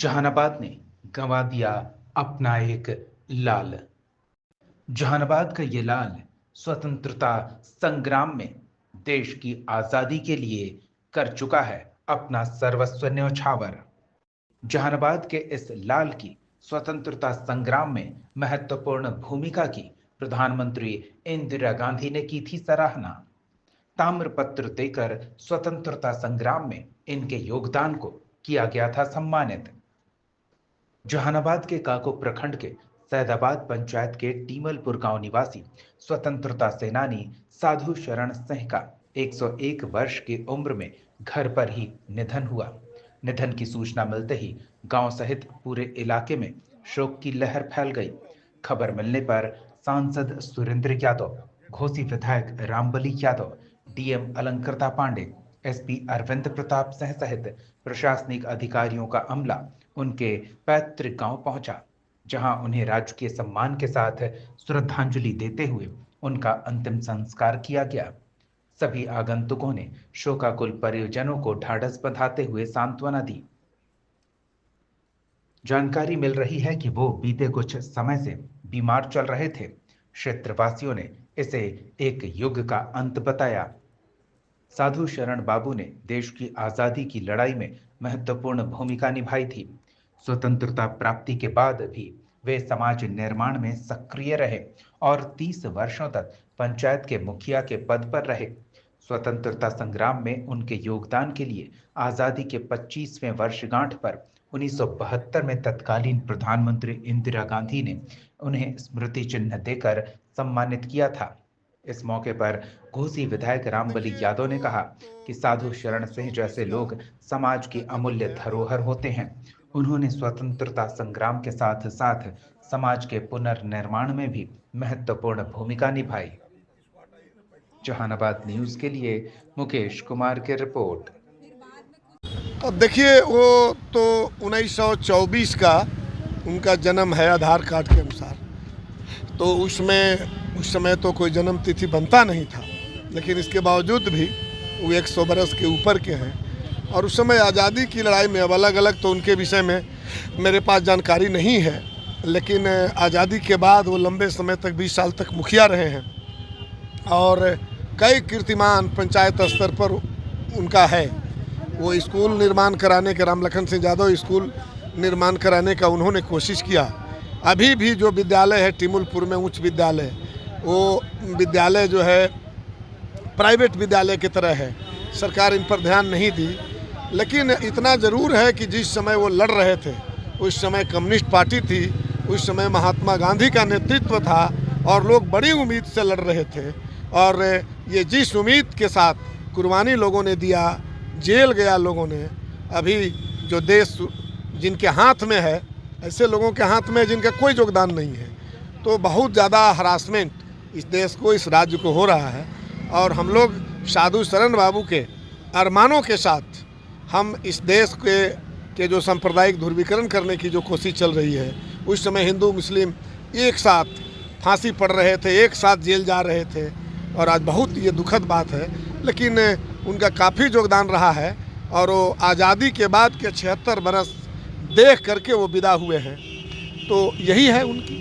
जहानाबाद ने गंवा दिया अपना एक लाल। जहानाबाद का ये लाल स्वतंत्रता संग्राम में देश की आजादी के लिए कर चुका है अपना सर्वस्व न्यौछावर। जहानाबाद के इस लाल की स्वतंत्रता संग्राम में महत्वपूर्ण भूमिका की प्रधानमंत्री इंदिरा गांधी ने की थी सराहना। ताम्रपत्र देकर स्वतंत्रता संग्राम में इनके योगदान को किया गया था सम्मानित। जहानाबाद के काको प्रखंड के सैदाबाद पंचायत के टीमलपुर गांव निवासी स्वतंत्रता सेनानी साधु शरण सिंह का 101 वर्ष की उम्र में घर पर ही निधन हुआ। निधन की सूचना मिलते ही गांव सहित पूरे इलाके में शोक की लहर फैल गई। खबर मिलने पर सांसद सुरेंद्र यादव, घोसी विधायक रामबली यादव, डीएम अलंकृता पांडे, एसपी अरविंद प्रताप सिंह सहित प्रशासनिक अधिकारियों का अमला उनके पैतृक गांव पहुंचा, जहां उन्हें राजकीय सम्मान के साथ श्रद्धांजलि देते हुए उनका अंतिम संस्कार किया गया। सभी आगंतुकों ने शोकाकुल परिजनों को ढाढ़स बंधाते हुए सांत्वना दी। जानकारी मिल रही है कि वो बीते कुछ समय से बीमार चल रहे थे। क्षेत्रवासियों ने इसे एक युग का अंत बताया। साधु शरण बाबू ने देश की आजादी की लड़ाई में महत्वपूर्ण भूमिका निभाई थी। स्वतंत्रता प्राप्ति के बाद भी वे समाज निर्माण में सक्रिय रहे और 30 वर्षों तक पंचायत के मुखिया के पद पर रहे। स्वतंत्रता संग्राम में उनके योगदान के लिए आजादी के 25वें वर्षगांठ पर 1972 में तत्कालीन प्रधानमंत्री इंदिरा गांधी ने उन्हें स्मृति चिन्ह देकर सम्मानित किया था। इस मौके पर घोसी विधायक रामबली यादव ने कहा कि साधु शरण सिंह जैसे लोग समाज की अमूल्य धरोहर होते हैं। उन्होंने स्वतंत्रता संग्राम के साथ साथ समाज के पुनर्निर्माण में भी महत्वपूर्ण भूमिका निभाई। जहानाबाद न्यूज के लिए मुकेश कुमार की रिपोर्ट। अब देखिए, वो तो 1924 का उनका जन्म है आधार कार्ड के अनुसार, तो उस समय तो कोई जन्म तिथि बनता नहीं था, लेकिन इसके बावजूद भी वो 100 बरस के ऊपर के हैं। और उस समय आज़ादी की लड़ाई में, अब अलग अलग तो उनके विषय में मेरे पास जानकारी नहीं है, लेकिन आज़ादी के बाद वो लंबे समय तक 20 साल तक मुखिया रहे हैं और कई कीर्तिमान पंचायत स्तर पर उनका है। वो स्कूल निर्माण कराने के, रामलखन सिंह यादव स्कूल निर्माण कराने का उन्होंने कोशिश किया। अभी भी जो विद्यालय है टीमुलपुर में, उच्च विद्यालय, वो विद्यालय जो है प्राइवेट विद्यालय की तरह है। सरकार इन पर ध्यान नहीं दी, लेकिन इतना ज़रूर है कि जिस समय वो लड़ रहे थे उस समय कम्युनिस्ट पार्टी थी, उस समय महात्मा गांधी का नेतृत्व था और लोग बड़ी उम्मीद से लड़ रहे थे। और ये जिस उम्मीद के साथ कुर्बानी लोगों ने दिया, जेल गया लोगों ने, अभी जो देश जिनके हाथ में है, ऐसे लोगों के हाथ में जिनका कोई योगदान नहीं है, तो बहुत ज़्यादा हरासमेंट इस देश को, इस राज्य को हो रहा है। और हम लोग साधु शरण बाबू के अरमानों के साथ हम इस देश के जो सांप्रदायिक ध्रुवीकरण करने की जो कोशिश चल रही है, उस समय हिंदू मुस्लिम एक साथ फांसी पड़ रहे थे, एक साथ जेल जा रहे थे, और आज बहुत ये दुखद बात है, लेकिन उनका काफ़ी योगदान रहा है। और वो आज़ादी के बाद के 76 बरस देख करके वो विदा हुए हैं, तो यही है उनकी